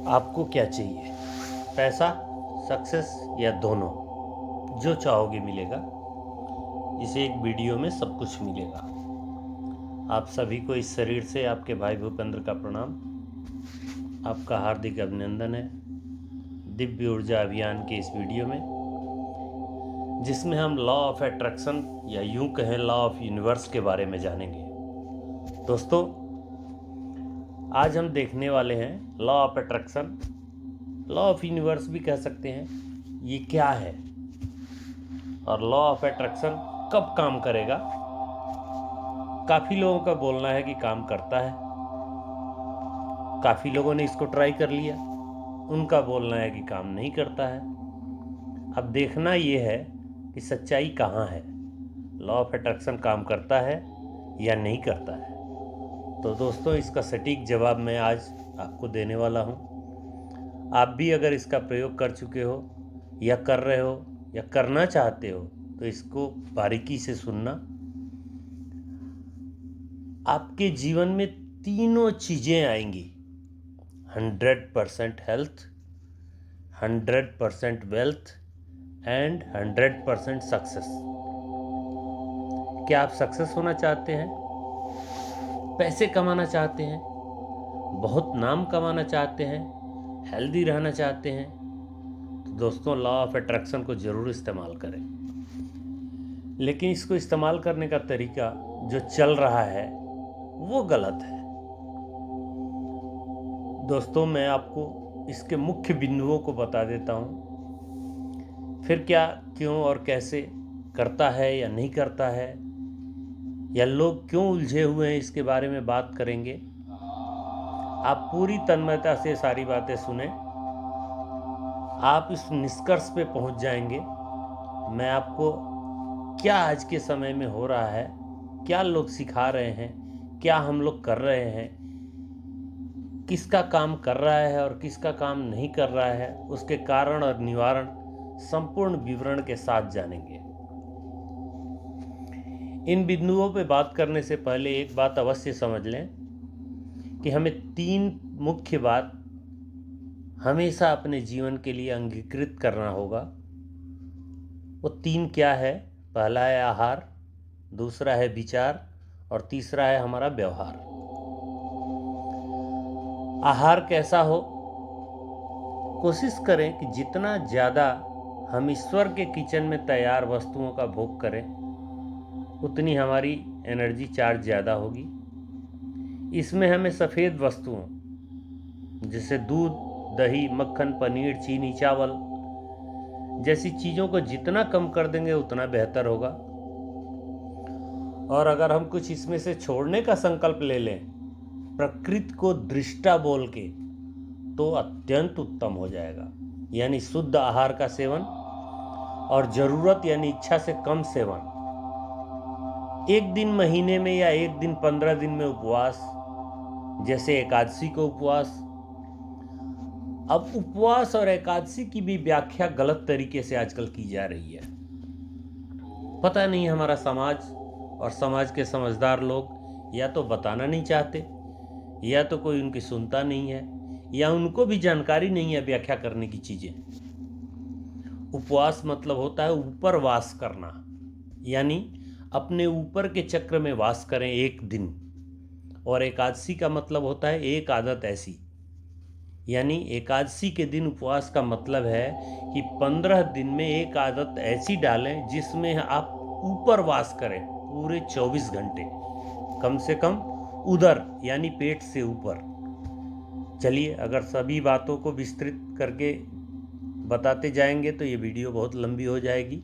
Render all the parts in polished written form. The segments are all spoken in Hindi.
आपको क्या चाहिए? पैसा, सक्सेस या दोनों? जो चाहोगे मिलेगा। इस एक वीडियो में सब कुछ मिलेगा। आप सभी को इस शरीर से आपके भाई भूपेंद्र का प्रणाम। आपका हार्दिक अभिनंदन है दिव्य ऊर्जा अभियान के इस वीडियो में, जिसमें हम लॉ ऑफ अट्रैक्शन या यूं कहें लॉ ऑफ यूनिवर्स के बारे में जानेंगे। दोस्तों, आज हम देखने वाले हैं law of attraction, law of universe भी कह सकते हैं। ये क्या है और लॉ ऑफ अट्रैक्शन कब काम करेगा? काफ़ी लोगों का बोलना है कि काम करता है, काफ़ी लोगों ने इसको ट्राई कर लिया, उनका बोलना है कि काम नहीं करता है। अब देखना ये है कि सच्चाई कहाँ है, लॉ ऑफ अट्रैक्शन काम करता है या नहीं करता है। तो दोस्तों, इसका सटीक जवाब मैं आज आपको देने वाला हूँ। आप भी अगर इसका प्रयोग कर चुके हो या कर रहे हो या करना चाहते हो तो इसको बारीकी से सुनना। आपके जीवन में तीनों चीज़ें आएंगी: 100% हेल्थ, 100% वेल्थ एंड 100% सक्सेस। क्या आप सक्सेस होना चाहते हैं? पैसे कमाना चाहते हैं? बहुत नाम कमाना चाहते हैं? हेल्दी रहना चाहते हैं? तो दोस्तों, लॉ ऑफ अट्रैक्शन को ज़रूर इस्तेमाल करें। लेकिन इसको इस्तेमाल करने का तरीका जो चल रहा है वो गलत है। दोस्तों, मैं आपको इसके मुख्य बिंदुओं को बता देता हूँ, फिर क्या, क्यों और कैसे करता है या नहीं करता है, या लोग क्यों उलझे हुए हैं, इसके बारे में बात करेंगे। आप पूरी तन्मयता से सारी बातें सुने, आप इस निष्कर्ष पे पहुंच जाएंगे। मैं आपको क्या आज के समय में हो रहा है, क्या लोग सिखा रहे हैं, क्या हम लोग कर रहे हैं, किसका काम कर रहा है और किसका काम नहीं कर रहा है, उसके कारण और निवारण संपूर्ण विवरण के साथ जानेंगे। इन बिंदुओं पे बात करने से पहले एक बात अवश्य समझ लें कि हमें तीन मुख्य बात हमेशा अपने जीवन के लिए अंगीकृत करना होगा। वो तीन क्या है? पहला है आहार, दूसरा है विचार और तीसरा है हमारा व्यवहार। आहार कैसा हो? कोशिश करें कि जितना ज़्यादा हम ईश्वर के किचन में तैयार वस्तुओं का भोग करें, उतनी हमारी एनर्जी चार्ज ज़्यादा होगी। इसमें हमें सफ़ेद वस्तुओं जैसे दूध, दही, मक्खन, पनीर, चीनी, चावल जैसी चीज़ों को जितना कम कर देंगे उतना बेहतर होगा। और अगर हम कुछ इसमें से छोड़ने का संकल्प ले लें, प्रकृति को दृष्टा बोल के, तो अत्यंत उत्तम हो जाएगा। यानी शुद्ध आहार का सेवन और ज़रूरत यानी इच्छा से कम सेवन। एक दिन महीने में या एक दिन 15 दिन में उपवास, जैसे एकादशी को उपवास। अब उपवास और एकादशी की भी व्याख्या गलत तरीके से आजकल की जा रही है। पता नहीं, हमारा समाज और समाज के समझदार लोग या तो बताना नहीं चाहते, या तो कोई उनकी सुनता नहीं है, या उनको भी जानकारी नहीं है व्याख्या करने की चीज़ें। उपवास मतलब होता है ऊपर वास करना, यानी अपने ऊपर के चक्र में वास करें एक दिन। और एकादशी का मतलब होता है एक आदत ऐसी, यानी एकादशी के दिन उपवास का मतलब है कि 15 दिन में एक आदत ऐसी डालें जिसमें आप ऊपर वास करें पूरे 24 घंटे, कम से कम उदर यानी पेट से ऊपर। चलिए, अगर सभी बातों को विस्तृत करके बताते जाएंगे तो ये वीडियो बहुत लंबी हो जाएगी।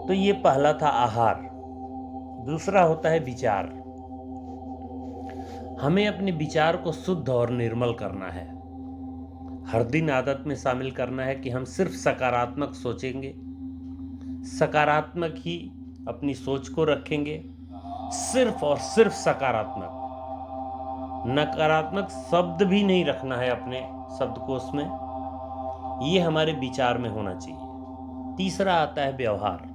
तो ये पहला था आहार। दूसरा होता है विचार। हमें अपने विचार को शुद्ध और निर्मल करना है। हर दिन आदत में शामिल करना है कि हम सिर्फ सकारात्मक सोचेंगे, सकारात्मक ही अपनी सोच को रखेंगे, सिर्फ और सिर्फ सकारात्मक। नकारात्मक शब्द भी नहीं रखना है अपने शब्दकोश में। ये हमारे विचार में होना चाहिए। तीसरा आता है व्यवहार।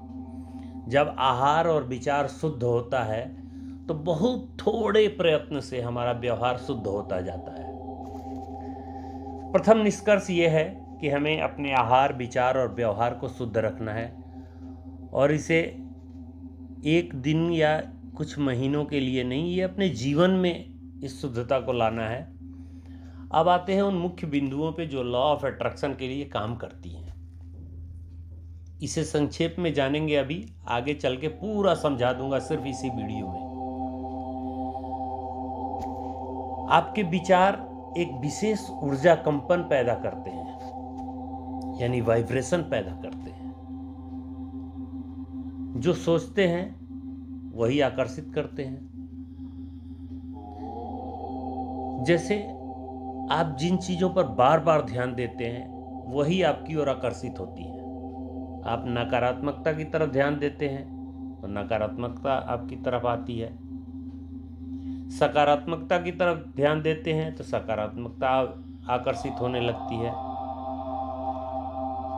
जब आहार और विचार शुद्ध होता है तो बहुत थोड़े प्रयत्न से हमारा व्यवहार शुद्ध होता जाता है। प्रथम निष्कर्ष ये है कि हमें अपने आहार, विचार और व्यवहार को शुद्ध रखना है और इसे एक दिन या कुछ महीनों के लिए नहीं, ये अपने जीवन में इस शुद्धता को लाना है। अब आते हैं उन मुख्य बिंदुओं पे जो लॉ ऑफ अट्रैक्शन के लिए काम करती हैं। इसे संक्षेप में जानेंगे, अभी आगे चल के पूरा समझा दूंगा सिर्फ इसी वीडियो में। आपके विचार एक विशेष ऊर्जा कंपन पैदा करते हैं, यानी वाइब्रेशन पैदा करते हैं। जो सोचते हैं वही आकर्षित करते हैं। जैसे आप जिन चीजों पर बार बार ध्यान देते हैं वही आपकी ओर आकर्षित होती है। आप नकारात्मकता की तरफ ध्यान देते हैं तो नकारात्मकता आपकी तरफ आती है। सकारात्मकता की तरफ ध्यान देते हैं तो सकारात्मकता आकर्षित होने लगती है।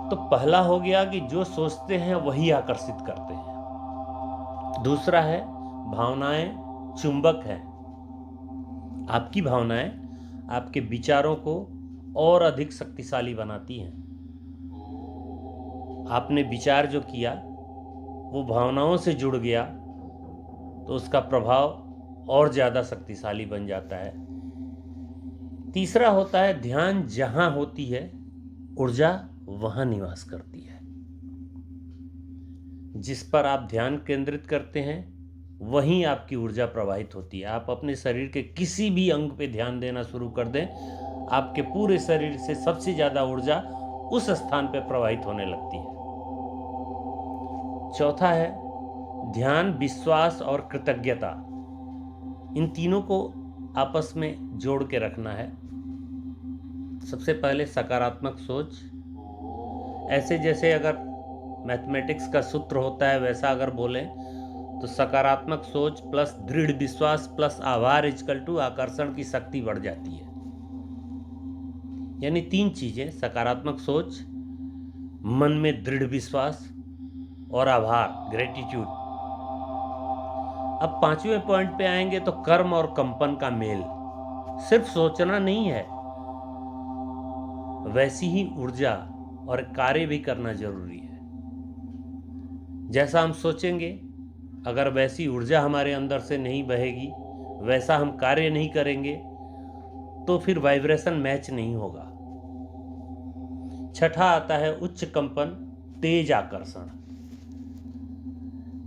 तो पहला हो गया कि जो सोचते हैं वही आकर्षित करते हैं। दूसरा है भावनाएं चुंबक हैं। आपकी भावनाएं आपके विचारों को और अधिक शक्तिशाली बनाती हैं। आपने विचार जो किया वो भावनाओं से जुड़ गया तो उसका प्रभाव और ज़्यादा शक्तिशाली बन जाता है। तीसरा होता है ध्यान जहां होती है ऊर्जा वहां निवास करती है। जिस पर आप ध्यान केंद्रित करते हैं वहीं आपकी ऊर्जा प्रवाहित होती है। आप अपने शरीर के किसी भी अंग पे ध्यान देना शुरू कर दें, आपके पूरे शरीर से सबसे ज़्यादा ऊर्जा उस स्थान पे प्रवाहित होने लगती है। चौथा है ध्यान, विश्वास और कृतज्ञता। इन तीनों को आपस में जोड़ के रखना है। सबसे पहले सकारात्मक सोच। ऐसे जैसे अगर मैथमेटिक्स का सूत्र होता है वैसा अगर बोलें तो सकारात्मक सोच प्लस दृढ़ विश्वास प्लस आभार इक्वल टू आकर्षण की शक्ति बढ़ जाती है। यानी तीन चीजें, सकारात्मक सोच, मन में दृढ़ विश्वास और आभार, ग्रेटिट्यूड। अब पांचवें पॉइंट पे आएंगे तो कर्म और कंपन का मेल। सिर्फ सोचना नहीं है, वैसी ही ऊर्जा और कार्य भी करना जरूरी है। जैसा हम सोचेंगे, अगर वैसी ऊर्जा हमारे अंदर से नहीं बहेगी, वैसा हम कार्य नहीं करेंगे तो फिर वाइब्रेशन मैच नहीं होगा। छठा आता है उच्च कंपन, तेज आकर्षण।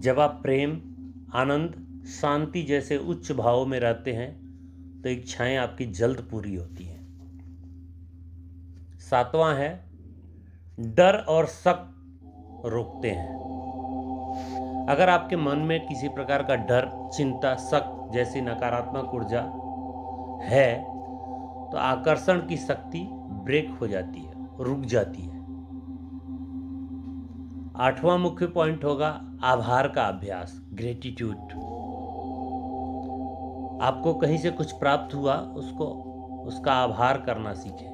जब आप प्रेम, आनंद, शांति जैसे उच्च भावों में रहते हैं तो इच्छाएं आपकी जल्द पूरी होती हैं। सातवां है डर और शक रोकते हैं। अगर आपके मन में किसी प्रकार का डर, चिंता, शक जैसी नकारात्मक ऊर्जा है तो आकर्षण की शक्ति ब्रेक हो जाती है, रुक जाती है। आठवां मुख्य पॉइंट होगा आभार का अभ्यास, ग्रेटिट्यूड। आपको कहीं से कुछ प्राप्त हुआ, उसका आभार करना सीखें,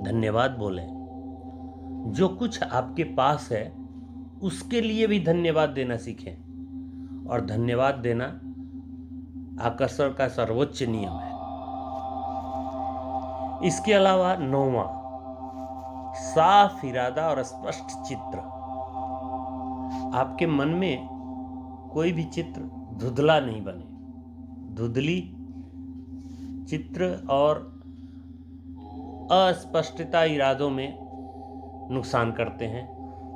धन्यवाद बोलें। जो कुछ आपके पास है उसके लिए भी धन्यवाद देना सीखें। और धन्यवाद देना आकर्षण का सर्वोच्च नियम है। इसके अलावा नौवां, साफ इरादा और स्पष्ट चित्र। आपके मन में कोई भी चित्र धुंधला नहीं बने। धुंधली चित्र और अस्पष्टता इरादों में नुकसान करते हैं।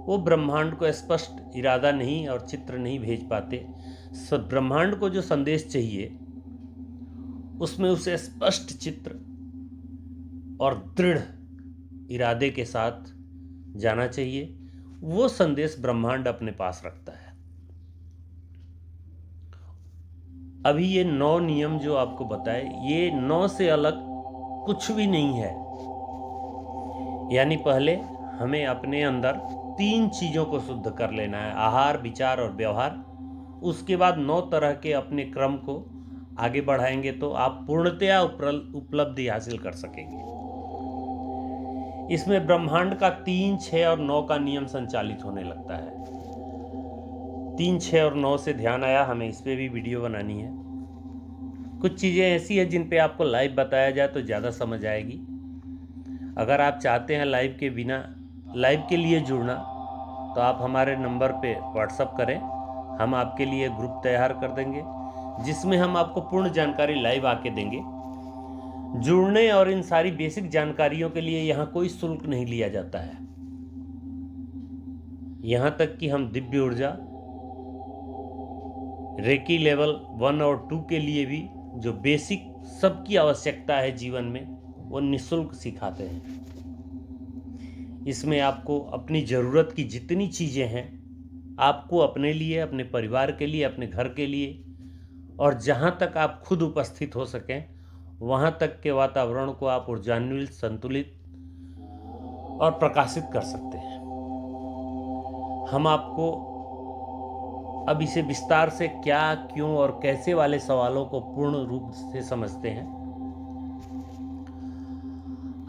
वो ब्रह्मांड को स्पष्ट इरादा नहीं और चित्र नहीं भेज पाते। ब्रह्मांड को जो संदेश चाहिए उसमें उसे स्पष्ट चित्र और दृढ़ इरादे के साथ जाना चाहिए। वो संदेश ब्रह्मांड अपने पास रखता है। अभी ये 9 नियम जो आपको बताए, ये 9 से अलग कुछ भी नहीं है। यानी पहले हमें अपने अंदर 3 चीज़ों को शुद्ध कर लेना है, आहार, विचार और व्यवहार। उसके बाद 9 तरह के अपने क्रम को आगे बढ़ाएंगे तो आप पूर्णतया उपलब्धि हासिल कर सकेंगे। इसमें ब्रह्मांड का 3, 6 और 9 का नियम संचालित होने लगता है। 3, 6 और 9 से ध्यान आया, हमें इस पर भी वीडियो बनानी है। कुछ चीज़ें ऐसी है जिन पे आपको लाइव बताया जाए तो ज़्यादा समझ आएगी। अगर आप चाहते हैं लाइव के लिए जुड़ना, तो आप हमारे नंबर पे व्हाट्सअप करें, हम आपके लिए ग्रुप तैयार कर देंगे जिसमें हम आपको पूर्ण जानकारी लाइव आके देंगे। जुड़ने और इन सारी बेसिक जानकारियों के लिए यहाँ कोई शुल्क नहीं लिया जाता है। यहाँ तक कि हम दिव्य ऊर्जा, रेकी लेवल 1 और 2 के लिए भी जो बेसिक सबकी आवश्यकता है जीवन में, वो निःशुल्क सिखाते हैं। इसमें आपको अपनी ज़रूरत की जितनी चीज़ें हैं, आपको अपने लिए, अपने परिवार के लिए, अपने घर के लिए, और जहाँ तक आप खुद उपस्थित हो सकें वहाँ तक के वातावरण को आप ऊर्जान्वित, संतुलित और प्रकाशित कर सकते हैं। हम आपको अब इसे विस्तार से क्या, क्यों और कैसे वाले सवालों को पूर्ण रूप से समझते हैं।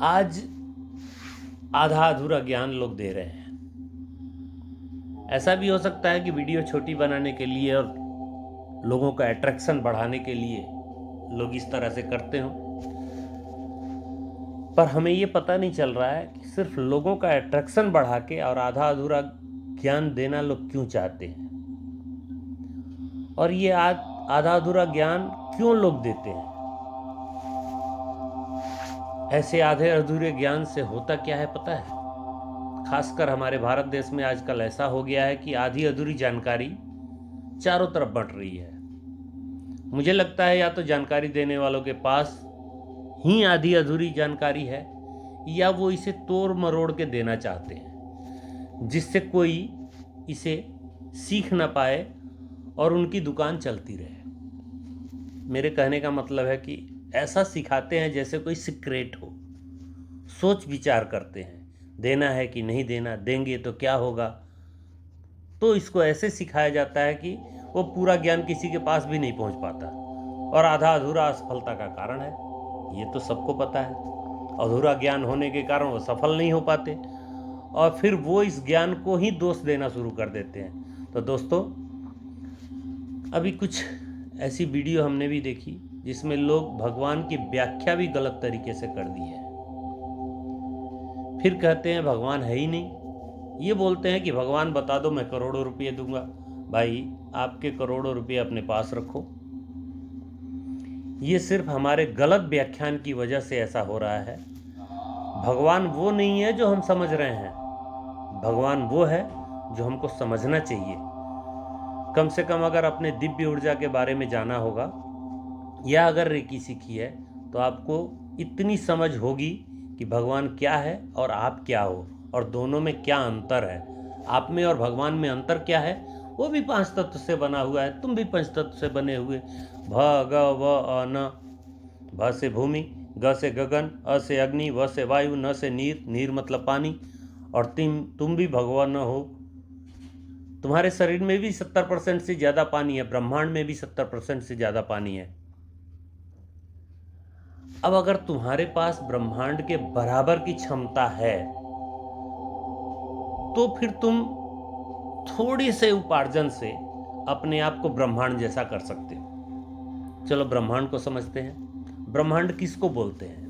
आज आधा अधूरा ज्ञान लोग दे रहे हैं। ऐसा भी हो सकता है कि वीडियो छोटी बनाने के लिए और लोगों का अट्रैक्शन बढ़ाने के लिए लोग इस तरह से करते हो, पर हमें ये पता नहीं चल रहा है कि सिर्फ लोगों का अट्रैक्शन बढ़ा के और आधा अधूरा ज्ञान देना लोग क्यों चाहते हैं, और ये आधा अधूरा ज्ञान क्यों लोग देते हैं। ऐसे आधे अधूरे ज्ञान से होता क्या है पता है? खासकर हमारे भारत देश में आजकल ऐसा हो गया है कि आधी अधूरी जानकारी चारों तरफ बंट रही है। मुझे लगता है या तो जानकारी देने वालों के पास ही आधी अधूरी जानकारी है, या वो इसे तोड़ मरोड़ के देना चाहते हैं जिससे कोई इसे सीख ना पाए और उनकी दुकान चलती रहे। मेरे कहने का मतलब है कि ऐसा सिखाते हैं जैसे कोई सीक्रेट हो। सोच विचार करते हैं, देना है कि नहीं देना, देंगे तो क्या होगा। तो इसको ऐसे सिखाया जाता है कि वो पूरा ज्ञान किसी के पास भी नहीं पहुंच पाता, और आधा अधूरा असफलता का कारण है। ये तो सबको पता है। अधूरा ज्ञान होने के कारण वो सफल नहीं हो पाते, और फिर वो इस ज्ञान को ही दोष देना शुरू कर देते हैं। तो दोस्तों, अभी कुछ ऐसी वीडियो हमने भी देखी जिसमें लोग भगवान की व्याख्या भी गलत तरीके से कर दी है। फिर कहते हैं भगवान है ही नहीं। ये बोलते हैं कि भगवान बता दो, मैं करोड़ों रुपये दूंगा। भाई, आपके करोड़ों रुपये अपने पास रखो। ये सिर्फ हमारे गलत व्याख्यान की वजह से ऐसा हो रहा है। भगवान वो नहीं है जो हम समझ रहे हैं, भगवान वो है जो हमको समझना चाहिए। कम से कम अगर अपने दिव्य ऊर्जा के बारे में जाना होगा, या अगर रेकी सीखी है, तो आपको इतनी समझ होगी कि भगवान क्या है और आप क्या हो, और दोनों में क्या अंतर है। आप में और भगवान में अंतर क्या है? वो भी 5 तत्व से बना हुआ है, तुम भी 5 तत्व से बने हुए। भ ग व अ न। भ से भूमि, ग से गगन, अ से अग्नि, व से वायु, न से नीर, नीर मतलब पानी, और तुम भी भगवान हो। तुम्हारे शरीर में भी 70% से ज़्यादा पानी है, ब्रह्मांड में भी 70% से ज़्यादा पानी है। अब अगर तुम्हारे पास ब्रह्मांड के बराबर की क्षमता है, तो फिर तुम थोड़े से उपार्जन से अपने आप को ब्रह्मांड जैसा कर सकते हो। चलो ब्रह्मांड को समझते हैं। ब्रह्मांड किसको बोलते हैं?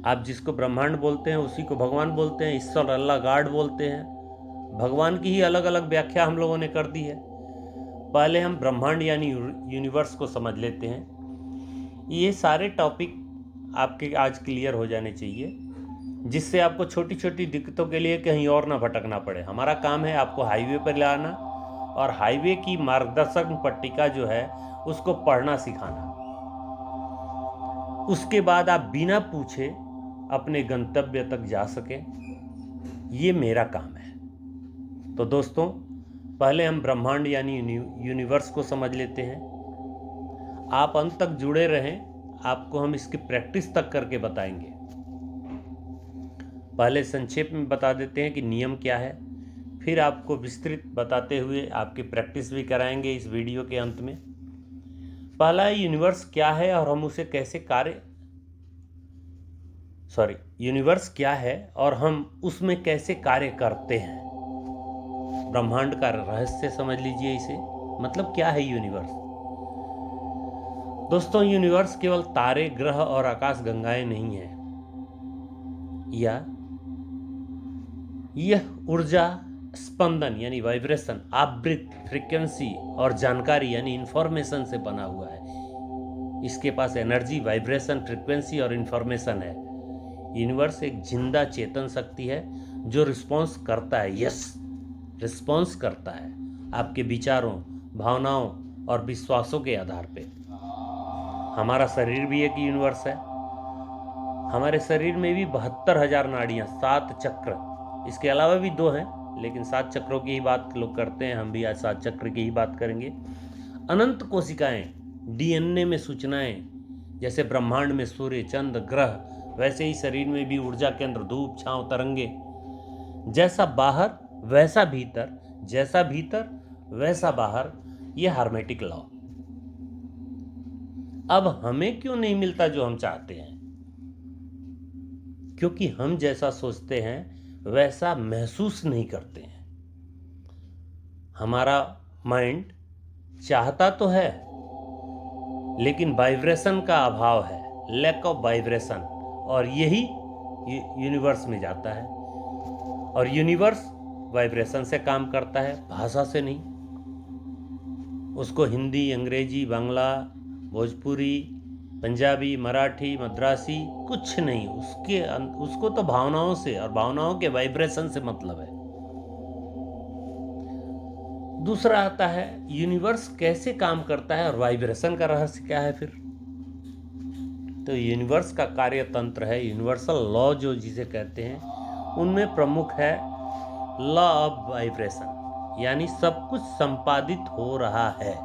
आप जिसको ब्रह्मांड बोलते हैं उसी को भगवान बोलते हैं, ईश्वर, अल्लाह, गॉड बोलते हैं। भगवान की ही अलग अलग व्याख्या हम लोगों ने कर दी है। पहले हम ब्रह्मांड यानी यूनिवर्स को समझ लेते हैं। ये सारे टॉपिक आपके आज क्लियर हो जाने चाहिए, जिससे आपको छोटी छोटी दिक्कतों के लिए कहीं और ना भटकना पड़े। हमारा काम है आपको हाईवे पर लाना, और हाईवे की मार्गदर्शक पट्टिका जो है उसको पढ़ना सिखाना। उसके बाद आप बिना पूछे अपने गंतव्य तक जा सकें, ये मेरा काम है। तो दोस्तों, पहले हम ब्रह्मांड यानी यूनिवर्स को समझ लेते हैं। आप अंत तक जुड़े रहें, आपको हम इसकी प्रैक्टिस तक करके बताएंगे। पहले संक्षेप में बता देते हैं कि नियम क्या है, फिर आपको विस्तृत बताते हुए आपकी प्रैक्टिस भी कराएंगे इस वीडियो के अंत में। पहला, यूनिवर्स क्या है और हम उसे कैसे यूनिवर्स क्या है और हम उसमें कैसे कार्य करते हैं। ब्रह्मांड का रहस्य समझ लीजिए इसे। मतलब क्या है यूनिवर्स? दोस्तों, यूनिवर्स केवल तारे, ग्रह और आकाश गंगाएं नहीं है, या यह ऊर्जा, स्पंदन यानी वाइब्रेशन, आवृत्ति, फ्रीक्वेंसी और जानकारी यानी इंफॉर्मेशन से बना हुआ है। इसके पास एनर्जी, वाइब्रेशन, फ्रीक्वेंसी और इंफॉर्मेशन है। यूनिवर्स एक जिंदा चेतन शक्ति है जो रिस्पॉन्स करता है, रिस्पॉन्स करता है आपके विचारों, भावनाओं और विश्वासों के आधार पे। हमारा शरीर भी एक यूनिवर्स है। हमारे शरीर में भी 72,000 नाड़ियाँ, 7 चक्र, इसके अलावा भी 2 हैं, लेकिन 7 चक्रों की ही बात लोग करते हैं। हम भी आज 7 चक्र की ही बात करेंगे। अनंत कोशिकाएं, डीएनए में सूचनाएं, जैसे ब्रह्मांड में सूर्य, चंद्र, ग्रह, वैसे ही शरीर में भी ऊर्जा केंद्र, धूप, छांव, तरंगे। जैसा बाहर वैसा भीतर, जैसा भीतर वैसा बाहर, यह हार्मेटिक लॉ। अब हमें क्यों नहीं मिलता जो हम चाहते हैं? क्योंकि हम जैसा सोचते हैं वैसा महसूस नहीं करते हैं। हमारा माइंड चाहता तो है, लेकिन वाइब्रेशन का अभाव है, लैक ऑफ वाइब्रेशन, और यही यूनिवर्स में जाता है। और यूनिवर्स वाइब्रेशन से काम करता है, भाषा से नहीं। उसको हिंदी, अंग्रेजी, बांग्ला, भोजपुरी, पंजाबी, मराठी, मद्रासी कुछ नहीं, उसको तो भावनाओं से और भावनाओं के वाइब्रेशन से मतलब है। दूसरा आता है यूनिवर्स कैसे काम करता है और वाइब्रेशन का रहस्य क्या है फिर। तो यूनिवर्स का कार्य तंत्र है, यूनिवर्सल लॉ जो जिसे कहते हैं, उनमें प्रमुख है लॉ ऑफ वाइब्रेशन, यानी सब कुछ संपादित हो रहा है।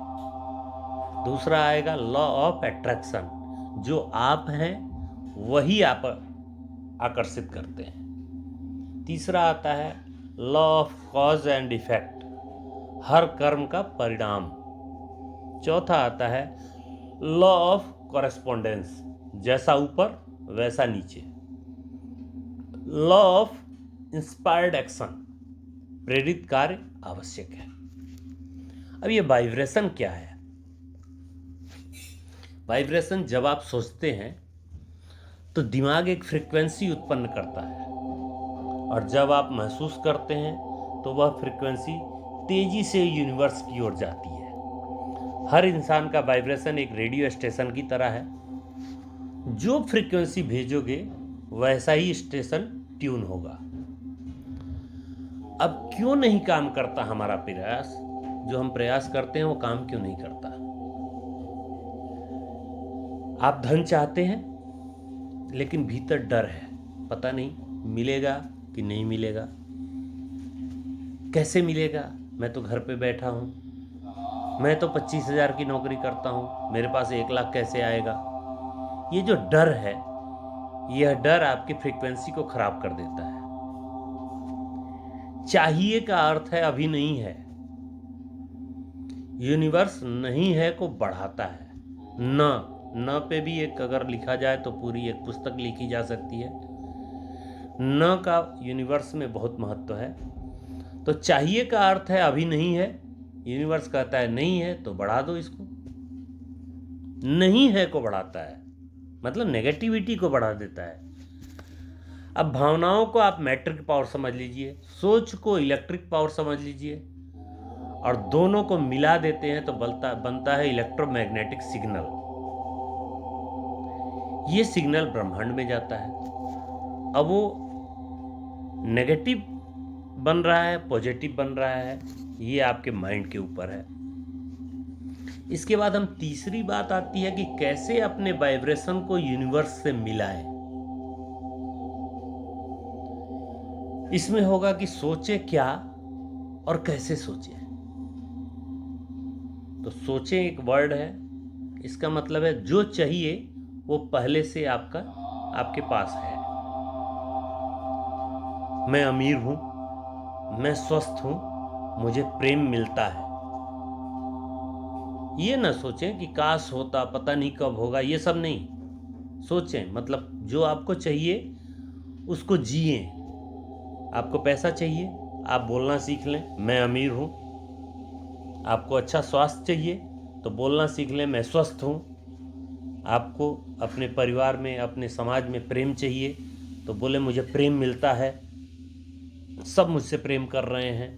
दूसरा आएगा लॉ ऑफ अट्रैक्शन, जो आप हैं वही आप आकर्षित करते हैं। तीसरा आता है law of cause and effect, हर कर्म का परिणाम। चौथा आता है लॉ ऑफ कॉरेस्पॉन्डेंस, जैसा ऊपर वैसा नीचे। लॉ ऑफ इंस्पायर्ड एक्शन, प्रेरित कार्य आवश्यक है। अब ये वाइब्रेशन क्या है? वाइब्रेशन, जब आप सोचते हैं तो दिमाग एक फ्रीक्वेंसी उत्पन्न करता है, और जब आप महसूस करते हैं तो वह फ्रीक्वेंसी तेजी से यूनिवर्स की ओर जाती है। हर इंसान का वाइब्रेशन एक रेडियो स्टेशन की तरह है। जो फ्रीक्वेंसी भेजोगे वैसा ही स्टेशन ट्यून होगा। अब क्यों नहीं काम करता हमारा प्रयास? जो हम प्रयास करते हैं वो काम क्यों नहीं करता? आप धन चाहते हैं, लेकिन भीतर डर है, पता नहीं मिलेगा कि नहीं मिलेगा, कैसे मिलेगा, मैं तो घर पे बैठा हूँ, मैं तो 25,000 की नौकरी करता हूँ, मेरे पास 1 लाख कैसे आएगा। ये जो डर है, यह डर आपकी फ्रीक्वेंसी को खराब कर देता है। चाहिए का अर्थ है अभी नहीं है। यूनिवर्स नहीं है को बढ़ाता है। न पे भी एक अगर लिखा जाए तो पूरी एक पुस्तक लिखी जा सकती है। न का यूनिवर्स में बहुत महत्व है। तो चाहिए का अर्थ है अभी नहीं है, यूनिवर्स कहता है नहीं है तो बढ़ा दो इसको। नहीं है को बढ़ाता है, मतलब नेगेटिविटी को बढ़ा देता है। अब भावनाओं को आप मैट्रिक पावर समझ लीजिए, सोच को इलेक्ट्रिक पावर समझ लीजिए, और दोनों को मिला देते हैं तो बनता है इलेक्ट्रोमैग्नेटिक सिग्नल। ये सिग्नल ब्रह्मांड में जाता है। अब वो नेगेटिव बन रहा है, पॉजिटिव बन रहा है, ये आपके माइंड के ऊपर है। इसके बाद हम तीसरी बात आती है कि कैसे अपने वाइब्रेशन को यूनिवर्स से मिलाएं। इसमें होगा कि सोचे क्या और कैसे सोचे। तो सोचे एक वर्ड है, इसका मतलब है जो चाहिए वो पहले से आपके पास है। मैं अमीर हूं, मैं स्वस्थ हूं, मुझे प्रेम मिलता है। ये ना सोचें कि काश होता, पता नहीं कब होगा, ये सब नहीं सोचें। मतलब जो आपको चाहिए उसको जिए। आपको पैसा चाहिए, आप बोलना सीख लें मैं अमीर हूं। आपको अच्छा स्वास्थ्य चाहिए तो बोलना सीख लें मैं स्वस्थ हूं। आपको अपने परिवार में, अपने समाज में प्रेम चाहिए, तो बोले मुझे प्रेम मिलता है, सब मुझसे प्रेम कर रहे हैं।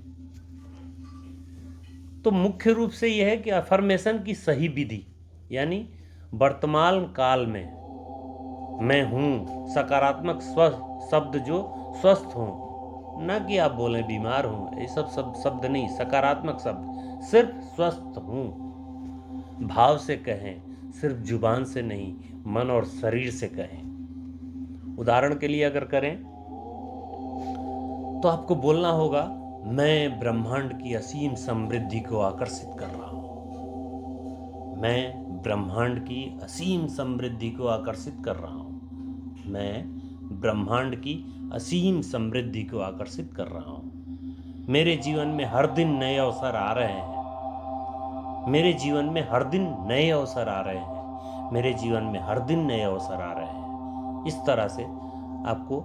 तो मुख्य रूप से यह है कि अफर्मेशन की सही विधि, यानी वर्तमान काल में मैं हूँ, सकारात्मक शब्द जो स्वस्थ हों, ना कि आप बोलें बीमार हूँ, ये सब शब्द नहीं, सकारात्मक शब्द, सिर्फ स्वस्थ हूँ भाव से कहें, सिर्फ जुबान से नहीं, मन और शरीर से कहें। उदाहरण के लिए अगर करें तो आपको बोलना होगा, मैं ब्रह्मांड की असीम समृद्धि को आकर्षित कर रहा हूँ, मैं ब्रह्मांड की असीम समृद्धि को आकर्षित कर रहा हूँ, मैं ब्रह्मांड की असीम समृद्धि को आकर्षित कर रहा हूँ। मेरे जीवन में हर दिन नए अवसर आ रहे हैं, मेरे जीवन में हर दिन नए अवसर आ रहे हैं, मेरे जीवन में हर दिन नए अवसर आ रहे हैं। इस तरह से आपको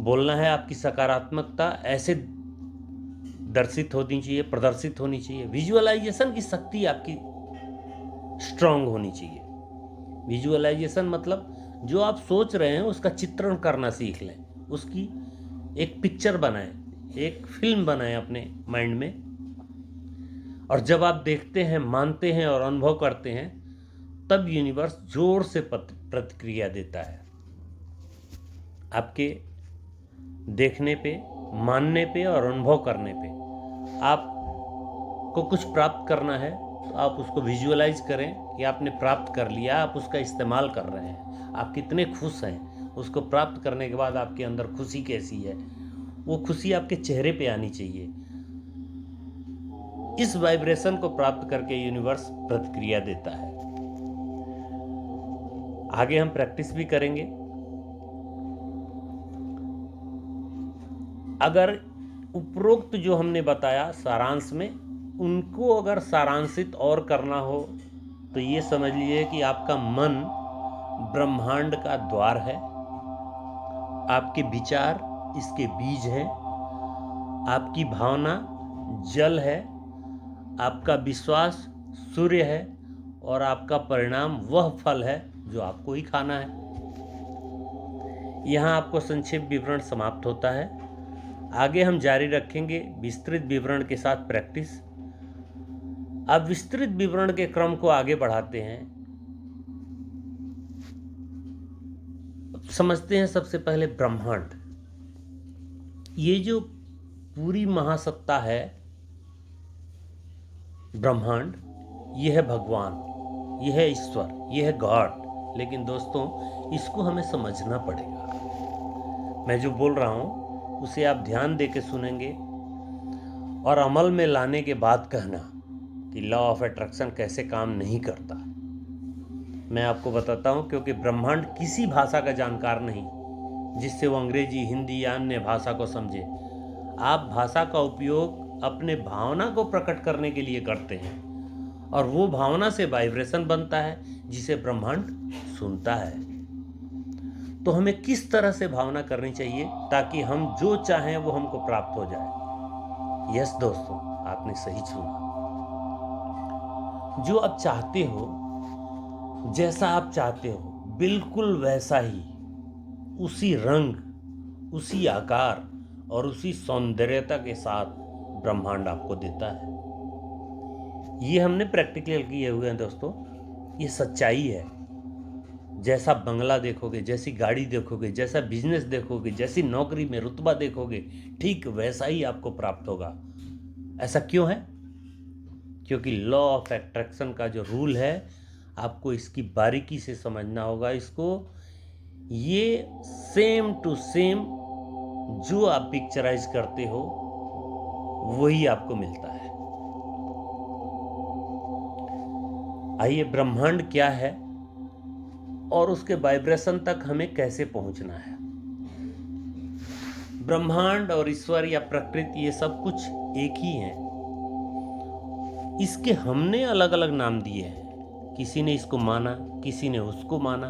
बोलना है। आपकी सकारात्मकता ऐसे दर्शित होनी चाहिए, प्रदर्शित होनी चाहिए। विजुअलाइजेशन की शक्ति आपकी स्ट्रांग होनी चाहिए। विजुअलाइजेशन मतलब जो आप सोच रहे हैं उसका चित्रण करना सीख लें, उसकी एक पिक्चर बनाएं, एक फिल्म बनाएं अपने माइंड में, और जब आप देखते हैं, मानते हैं और अनुभव करते हैं, तब यूनिवर्स जोर से प्रतिक्रिया देता है। आपके देखने पे, मानने पे और अनुभव करने पे आपको कुछ प्राप्त करना है तो आप उसको विजुअलाइज करें कि आपने प्राप्त कर लिया, आप उसका इस्तेमाल कर रहे हैं, आप कितने खुश हैं। उसको प्राप्त करने के बाद आपके अंदर खुशी कैसी है, वो खुशी आपके चेहरे पे आनी चाहिए। इस वाइब्रेशन को प्राप्त करके यूनिवर्स प्रतिक्रिया देता है। आगे हम प्रैक्टिस भी करेंगे। अगर उपरोक्त जो हमने बताया सारांश में, उनको अगर सारांशित और करना हो तो ये समझ लीजिए कि आपका मन ब्रह्मांड का द्वार है, आपके विचार इसके बीज हैं, आपकी भावना जल है, आपका विश्वास सूर्य है, और आपका परिणाम वह फल है जो आपको ही खाना है। यहाँ आपको संक्षेप विवरण समाप्त होता है। आगे हम जारी रखेंगे विस्तृत विवरण के साथ प्रैक्टिस। अब विस्तृत विवरण के क्रम को आगे बढ़ाते हैं। समझते हैं सबसे पहले ब्रह्मांड। ये जो पूरी महासत्ता है ब्रह्मांड, यह है भगवान, यह है ईश्वर, यह है गॉड। लेकिन दोस्तों, इसको हमें समझना पड़ेगा। मैं जो बोल रहा हूँ उसे आप ध्यान दे के सुनेंगे और अमल में लाने के बाद कहना कि लॉ ऑफ अट्रैक्शन कैसे काम नहीं करता। मैं आपको बताता हूँ, क्योंकि ब्रह्मांड किसी भाषा का जानकार नहीं जिससे वो अंग्रेजी, हिंदी या अन्य भाषा को समझे। आप भाषा का उपयोग अपने भावना को प्रकट करने के लिए करते हैं, और वो भावना से वाइब्रेशन बनता है जिसे ब्रह्मांड सुनता है। तो हमें किस तरह से भावना करनी चाहिए ताकि हम जो चाहें वो हमको प्राप्त हो जाए। यस दोस्तों, आपने सही सुना। जो आप चाहते हो, जैसा आप चाहते हो, बिल्कुल वैसा ही, उसी रंग, उसी आकार और उसी सौंदर्यता के साथ ब्रह्मांड आपको देता है। ये हमने प्रैक्टिकल किए हुए हैं दोस्तों, ये सच्चाई है। जैसा बंगला देखोगे, जैसी गाड़ी देखोगे, जैसा बिजनेस देखोगे, जैसी नौकरी में रुतबा देखोगे, ठीक वैसा ही आपको प्राप्त होगा। ऐसा क्यों है? क्योंकि लॉ ऑफ अट्रैक्शन का जो रूल है, आपको इसकी बारीकी से समझना होगा इसको। ये सेम टू सेम जो आप पिक्चराइज करते हो वही आपको मिलता है। आइए, ब्रह्मांड क्या है और उसके वाइब्रेशन तक हमें कैसे पहुंचना है। ब्रह्मांड और ईश्वर या प्रकृति, ये सब कुछ एक ही है। इसके हमने अलग अलग नाम दिए हैं। किसी ने इसको माना, किसी ने उसको माना,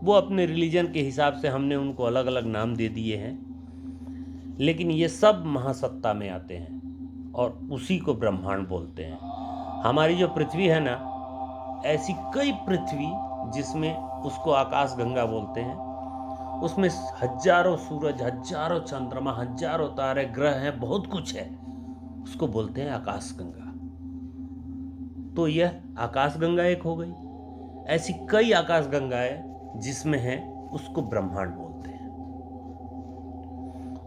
वो अपने रिलीजन के हिसाब से हमने उनको अलग अलग नाम दे दिए हैं। लेकिन ये सब महासत्ता में आते हैं और उसी को ब्रह्मांड बोलते हैं। हमारी जो पृथ्वी है ना, ऐसी कई पृथ्वी जिसमें उसको आकाश गंगा बोलते हैं, उसमें हजारों सूरज, हजारों चंद्रमा, हजारों तारे, ग्रह हैं, बहुत कुछ है, उसको बोलते हैं आकाश गंगा। तो यह आकाश गंगा एक हो गई। ऐसी कई आकाश गंगाएं जिसमें है, उसको ब्रह्मांड बोलते हैं।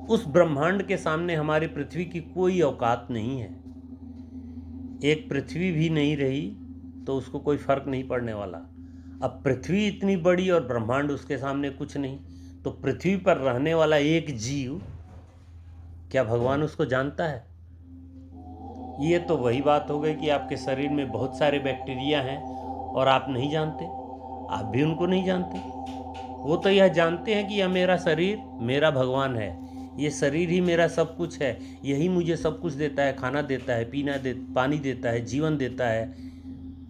उस ब्रह्मांड के सामने हमारी पृथ्वी की कोई औकात नहीं है। एक पृथ्वी भी नहीं रही तो उसको कोई फर्क नहीं पड़ने वाला। अब पृथ्वी इतनी बड़ी और ब्रह्मांड उसके सामने कुछ नहीं, तो पृथ्वी पर रहने वाला एक जीव, क्या भगवान उसको जानता है? ये तो वही बात हो गई कि आपके शरीर में बहुत सारे बैक्टीरिया हैं और आप नहीं जानते, आप भी उनको नहीं जानते। वो तो यह जानते हैं कि यह मेरा शरीर मेरा भगवान है, ये शरीर ही मेरा सब कुछ है, यही मुझे सब कुछ देता है, खाना देता है, पानी देता है, जीवन देता है,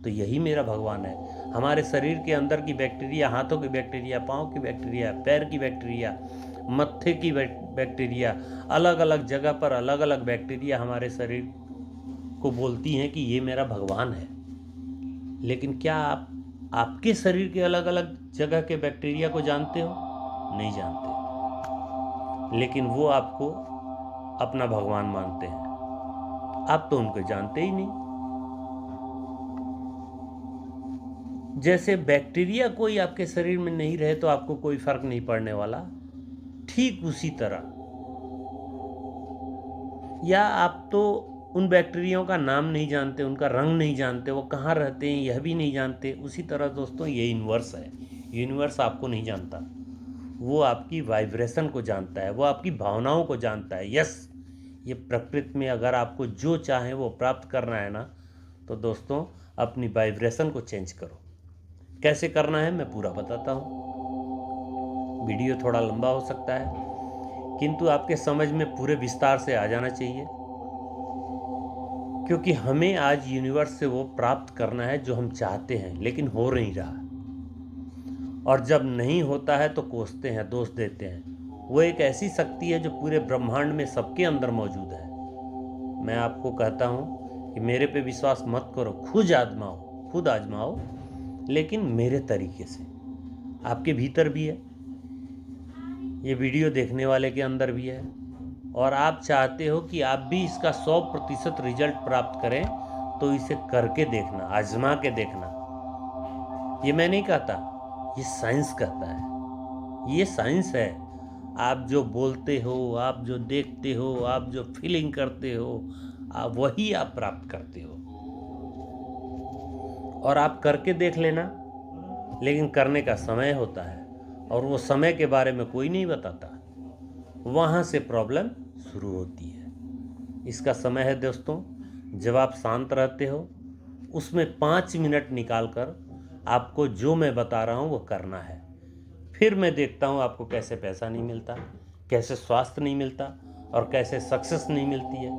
तो यही मेरा भगवान है। हमारे शरीर के अंदर की बैक्टीरिया, हाथों की बैक्टीरिया, पाँव की बैक्टीरिया, पैर की बैक्टीरिया, मत्थे की बैक्टीरिया, अलग अलग जगह पर अलग अलग बैक्टीरिया हमारे शरीर को बोलती हैं कि ये मेरा भगवान है। लेकिन क्या आप आपके शरीर के अलग अलग जगह के बैक्टीरिया को जानते हो? नहीं जानते। लेकिन वो आपको अपना भगवान मानते हैं, आप तो उनको जानते ही नहीं। जैसे बैक्टीरिया कोई आपके शरीर में नहीं रहे तो आपको कोई फर्क नहीं पड़ने वाला, ठीक उसी तरह, या आप तो उन बैक्टीरियाओं का नाम नहीं जानते, उनका रंग नहीं जानते, वो कहाँ रहते हैं यह भी नहीं जानते, उसी तरह दोस्तों ये यूनिवर्स है। यूनिवर्स आपको नहीं जानता, वो आपकी वाइब्रेशन को जानता है, वो आपकी भावनाओं को जानता है। यस, ये प्रकृति में अगर आपको जो चाहे वो प्राप्त करना है ना, तो दोस्तों अपनी वाइब्रेशन को चेंज करो। कैसे करना है मैं पूरा बताता हूँ। वीडियो थोड़ा लंबा हो सकता है, किंतु आपके समझ में पूरे विस्तार से आ जाना चाहिए, क्योंकि हमें आज यूनिवर्स से वो प्राप्त करना है जो हम चाहते हैं, लेकिन हो नहीं रहा। और जब नहीं होता है तो कोसते हैं, दोष देते हैं। वो एक ऐसी शक्ति है जो पूरे ब्रह्मांड में सबके अंदर मौजूद है। मैं आपको कहता हूँ कि मेरे पे विश्वास मत करो, खुद आजमाओ, लेकिन मेरे तरीके से। आपके भीतर भी है, ये वीडियो देखने वाले के अंदर भी है, और आप चाहते हो कि आप भी इसका 100% रिजल्ट प्राप्त करें, तो इसे करके देखना, आजमा के देखना। ये मैं नहीं कहता, ये साइंस कहता है, ये साइंस है। आप जो बोलते हो, आप जो देखते हो, आप जो फीलिंग करते हो, वही आप प्राप्त करते हो। और आप करके देख लेना, लेकिन करने का समय होता है, और वो समय के बारे में कोई नहीं बताता। वहाँ से प्रॉब्लम शुरू होती है। इसका समय है दोस्तों, जब आप शांत रहते हो, उसमें 5 मिनट निकाल कर आपको जो मैं बता रहा हूँ वो करना है। फिर मैं देखता हूँ आपको कैसे पैसा नहीं मिलता, कैसे स्वास्थ्य नहीं मिलता, और कैसे सक्सेस नहीं मिलती है।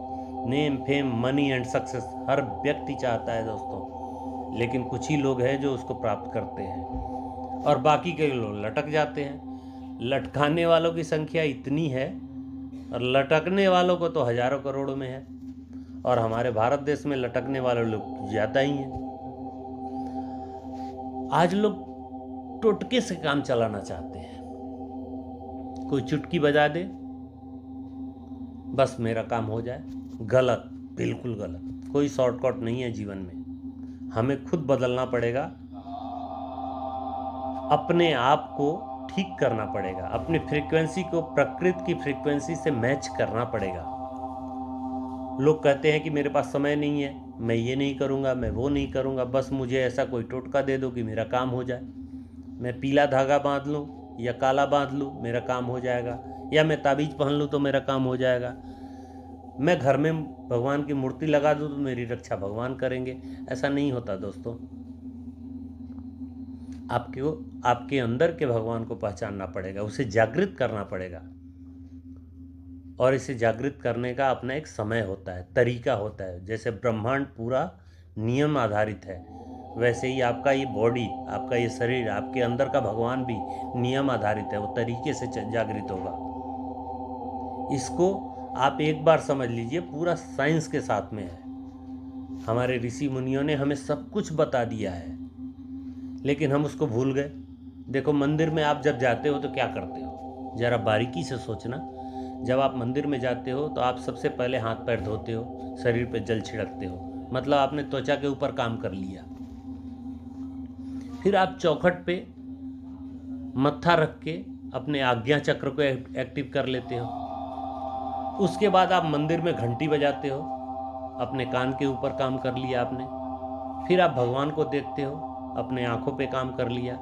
Name, fame, money and success हर व्यक्ति चाहता है दोस्तों, लेकिन कुछ ही लोग हैं जो उसको प्राप्त करते हैं, और बाकी के लोग लटक जाते हैं। लटकाने वालों की संख्या इतनी है, और लटकने वालों को तो हजारों करोड़ों में है, और हमारे भारत देश में लटकने वाले लोग ज़्यादा ही हैं। आज लोग टोटके से काम चलाना चाहते हैं। कोई चुटकी बजा दे, बस मेरा काम हो जाए। गलत, बिल्कुल गलत। कोई शॉर्टकट नहीं है जीवन में। हमें खुद बदलना पड़ेगा, अपने आप को ठीक करना पड़ेगा, अपनी फ्रीक्वेंसी को प्रकृति की फ्रीक्वेंसी से मैच करना पड़ेगा। लोग कहते हैं कि मेरे पास समय नहीं है, मैं ये नहीं करूँगा, मैं वो नहीं करूँगा, बस मुझे ऐसा कोई टोटका दे दो कि मेरा काम हो जाए। मैं पीला धागा बांध लूँ या काला बांध लूँ, मेरा काम हो जाएगा, या मैं ताबीज़ पहन लूँ तो मेरा काम हो जाएगा। मैं घर में भगवान की मूर्ति लगा दूँ तो मेरी रक्षा भगवान करेंगे। ऐसा नहीं होता दोस्तों। आपके अंदर के भगवान को पहचानना पड़ेगा, उसे जागृत करना पड़ेगा, और इसे जागृत करने का अपना एक समय होता है, तरीका होता है। जैसे ब्रह्मांड पूरा नियम आधारित है, वैसे ही आपका ये बॉडी, आपका ये शरीर, आपके अंदर का भगवान भी नियम आधारित है, वो तरीके से जागृत होगा। इसको आप एक बार समझ लीजिए, पूरा साइंस के साथ में है। हमारे ऋषि मुनियों ने हमें सब कुछ बता दिया है, लेकिन हम उसको भूल गए। देखो, मंदिर में आप जब जाते हो तो क्या करते हो, ज़रा बारीकी से सोचना। जब आप मंदिर में जाते हो तो आप सबसे पहले हाथ पैर धोते हो, शरीर पे जल छिड़कते हो, मतलब आपने त्वचा के ऊपर काम कर लिया। फिर आप चौखट पे मत्था रख के अपने आज्ञा चक्र को एक्टिव कर लेते हो। उसके बाद आप मंदिर में घंटी बजाते हो, अपने कान के ऊपर काम कर लिया आपने। फिर आप भगवान को देखते हो, अपने आँखों पे काम कर लिया।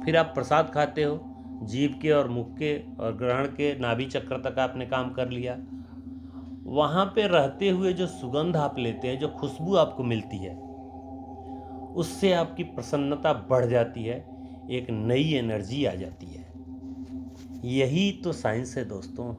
फिर आप प्रसाद खाते हो, जीभ के और मुख के और ग्रहण के नाभि चक्र तक आपने काम कर लिया। वहाँ पे रहते हुए जो सुगंध आप लेते हैं, जो खुशबू आपको मिलती है, उससे आपकी प्रसन्नता बढ़ जाती है, एक नई एनर्जी आ जाती है। यही तो साइंस है दोस्तों।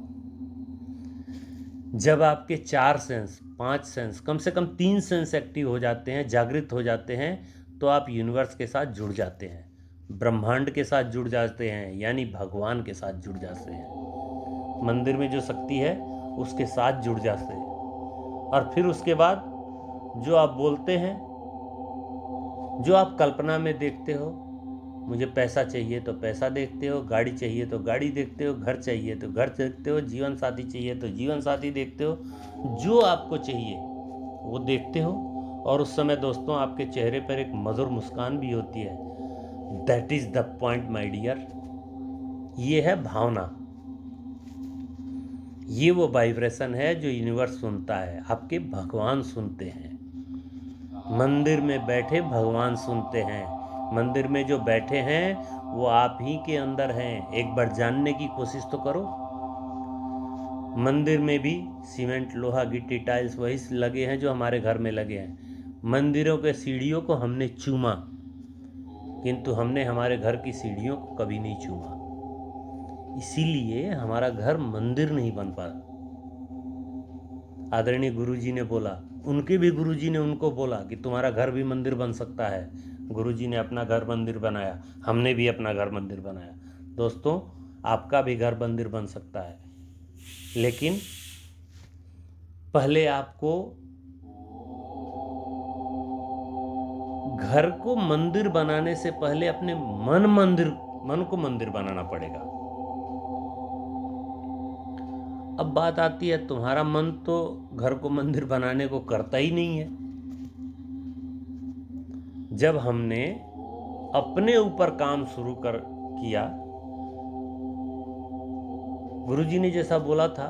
जब आपके 4 सेंस, 5 सेंस, कम से कम 3 सेंस एक्टिव हो जाते हैं, जागृत हो जाते हैं, तो आप यूनिवर्स के साथ जुड़ जाते हैं, ब्रह्मांड के साथ जुड़ जाते हैं, यानी भगवान के साथ जुड़ जाते हैं। मंदिर में जो शक्ति है उसके साथ जुड़ जाते हैं। और फिर उसके बाद जो आप बोलते हैं, जो आप कल्पना में देखते हो, मुझे पैसा चाहिए तो पैसा देखते हो, गाड़ी चाहिए तो गाड़ी देखते हो, घर चाहिए तो घर देखते हो, जीवन साथी चाहिए तो जीवन साथी देखते हो, जो आपको चाहिए वो देखते हो। और उस समय दोस्तों आपके चेहरे पर एक मधुर मुस्कान भी होती है। That is the point my dear. ये है भावना, ये वो वाइब्रेशन है जो यूनिवर्स सुनता है, आपके भगवान सुनते हैं। मंदिर में बैठे भगवान सुनते हैं। मंदिर में जो बैठे हैं वो आप ही के अंदर हैं। एक बार जानने की कोशिश तो करो। मंदिर में भी सीमेंट, लोहा, गिट्टी, टाइल्स वही लगे हैं जो हमारे घर में लगे हैं। मंदिरों के सीढ़ियों को हमने चूमा, किंतु हमने हमारे घर की सीढ़ियों को कभी नहीं चूमा। इसीलिए हमारा घर मंदिर नहीं बन पाता। आदरणीय गुरुजी ने बोला, उनके भी गुरुजी ने उनको बोला कि तुम्हारा घर भी मंदिर बन सकता है। गुरुजी ने अपना घर मंदिर बनाया, हमने भी अपना घर मंदिर बनाया। दोस्तों, आपका भी घर मंदिर बन सकता है, लेकिन पहले आपको घर को मंदिर बनाने से पहले अपने मन को मंदिर बनाना पड़ेगा। अब बात आती है, तुम्हारा मन तो घर को मंदिर बनाने को करता ही नहीं है। जब हमने अपने ऊपर काम शुरू किया, गुरुजी ने जैसा बोला था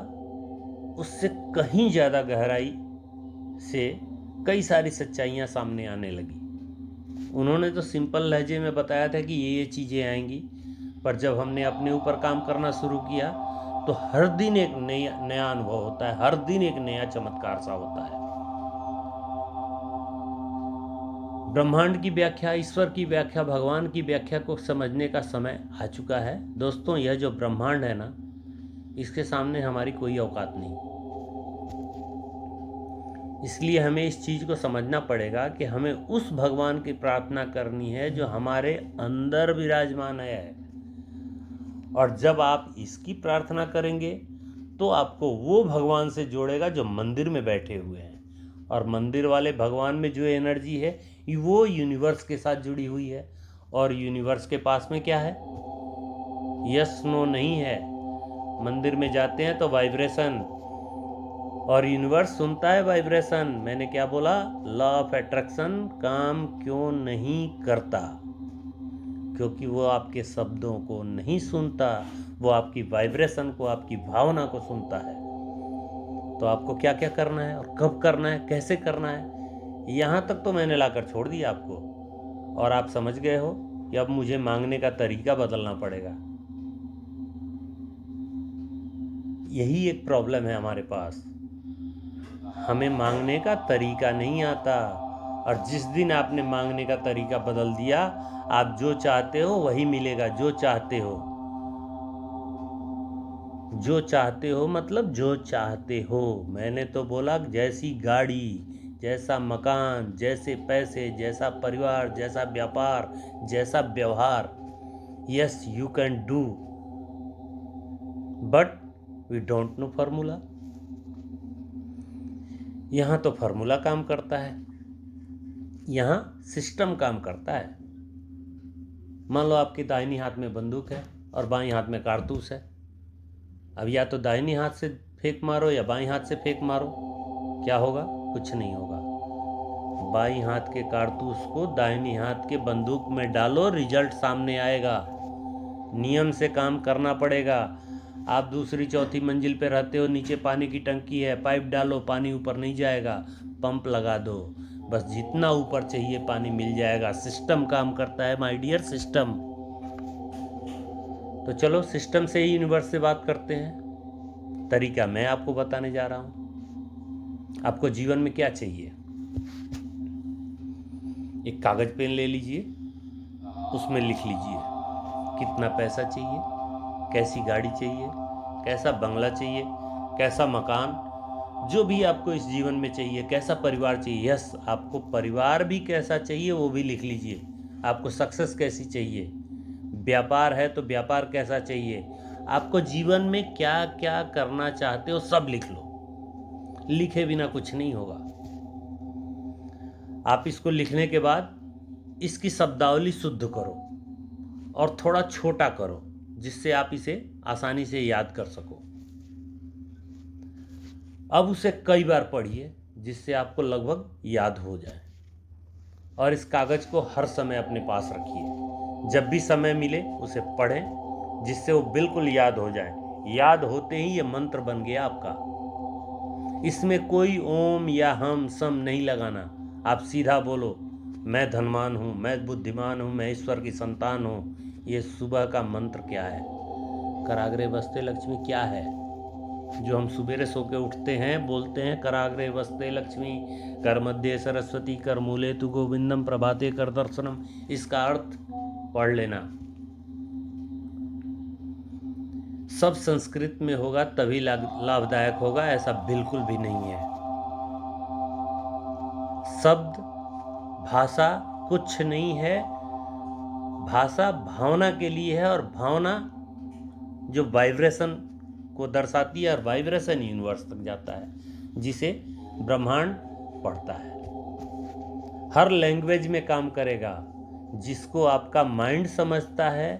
उससे कहीं ज़्यादा गहराई से कई सारी सच्चाइयाँ सामने आने लगी। उन्होंने तो सिंपल लहजे में बताया था कि ये चीज़ें आएंगी, पर जब हमने अपने ऊपर काम करना शुरू किया तो हर दिन एक नया अनुभव होता है, हर दिन एक नया चमत्कार सा होता है। ब्रह्मांड की व्याख्या, ईश्वर की व्याख्या, भगवान की व्याख्या को समझने का समय आ चुका है। दोस्तों, यह जो ब्रह्मांड है ना, इसके सामने हमारी कोई औकात नहीं। इसलिए हमें इस चीज़ को समझना पड़ेगा कि हमें उस भगवान की प्रार्थना करनी है जो हमारे अंदर विराजमान है। और जब आप इसकी प्रार्थना करेंगे तो आपको वो भगवान से जोड़ेगा जो मंदिर में बैठे हुए हैं। और मंदिर वाले भगवान में जो एनर्जी है वो यूनिवर्स के साथ जुड़ी हुई है। और यूनिवर्स के पास में क्या है? यस नो नहीं है। मंदिर में जाते हैं तो वाइब्रेशन, और यूनिवर्स सुनता है वाइब्रेशन। मैंने क्या बोला? लॉ ऑफ अट्रैक्शन काम क्यों नहीं करता? क्योंकि वो आपके शब्दों को नहीं सुनता, वो आपकी वाइब्रेशन को, आपकी भावना को सुनता है। तो आपको क्या क्या करना है और कब करना है, कैसे करना है, यहाँ तक तो मैंने लाकर छोड़ दिया आपको। और आप समझ गए हो कि अब मुझे मांगने का तरीका बदलना पड़ेगा। यही एक प्रॉब्लम है हमारे पास, हमें मांगने का तरीका नहीं आता। और जिस दिन आपने मांगने का तरीका बदल दिया, आप जो चाहते हो वही मिलेगा। जो चाहते हो, जो चाहते हो मतलब जो चाहते हो। मैंने तो बोला जैसी गाड़ी, जैसा मकान, जैसे पैसे, जैसा परिवार, जैसा व्यापार, जैसा व्यवहार, yes you can do, but we don't know formula. यहाँ तो फार्मूला काम करता है, यहाँ सिस्टम काम करता है। मान लो आपके दाहिनी हाथ में बंदूक है और बाईं हाथ में कारतूस है। अब या तो दाहिनी हाथ से फेंक मारो या बाईं हाथ से फेंक मारो, क्या होगा? कुछ नहीं होगा। बाईं हाथ के कारतूस को दाहिनी हाथ के बंदूक में डालो, रिजल्ट सामने आएगा। नियम से काम करना पड़ेगा। आप दूसरी चौथी मंजिल पे रहते हो, नीचे पानी की टंकी है, पाइप डालो, पानी ऊपर नहीं जाएगा। पंप लगा दो, बस जितना ऊपर चाहिए पानी मिल जाएगा। सिस्टम काम करता है माय डियर, सिस्टम। तो चलो सिस्टम से ही यूनिवर्स से बात करते हैं। तरीका मैं आपको बताने जा रहा हूं। आपको जीवन में क्या चाहिए? एक कागज पेन ले लीजिए, उसमें लिख लीजिए कितना पैसा चाहिए, कैसी गाड़ी चाहिए, कैसा बंगला चाहिए, कैसा मकान, जो भी आपको इस जीवन में चाहिए, कैसा परिवार चाहिए। यस, आपको परिवार भी कैसा चाहिए वो भी लिख लीजिए। आपको सक्सेस कैसी चाहिए, व्यापार है तो व्यापार कैसा चाहिए, आपको जीवन में क्या क्या करना चाहते हो सब लिख लो। लिखे बिना कुछ नहीं होगा। आप इसको लिखने के बाद इसकी शब्दावली शुद्ध करो और थोड़ा छोटा करो, जिससे आप इसे आसानी से याद कर सको। अब उसे कई बार पढ़िए, जिससे आपको लगभग याद हो जाए। और इस कागज को हर समय अपने पास रखिए। जब भी समय मिले उसे पढ़ें, जिससे वो बिल्कुल याद हो जाए। याद होते ही ये मंत्र बन गया आपका। इसमें कोई ओम या हम सम नहीं लगाना। आप सीधा बोलो, मैं धनवान हूँ, मैं बुद्धिमान हूँ, मैं ईश्वर की संतान हूँ। ये सुबह का मंत्र क्या है? कराग्रे वस्ते लक्ष्मी क्या है? जो हम सुबेरे सो के उठते हैं, बोलते हैं कराग्रे वस्ते लक्ष्मी, कर मध्य सरस्वती, कर मूले तु गोविंदम, प्रभाते कर दर्शनम। इसका अर्थ पढ़ लेना। सब संस्कृत में होगा तभी लाभदायक होगा, ऐसा बिल्कुल भी नहीं है। शब्द भाषा कुछ नहीं है। भाषा भावना के लिए है, और भावना जो वाइब्रेशन को दर्शाती है, और वाइब्रेशन यूनिवर्स तक जाता है, जिसे ब्रह्मांड पढ़ता है। हर लैंग्वेज में काम करेगा। जिसको आपका माइंड समझता है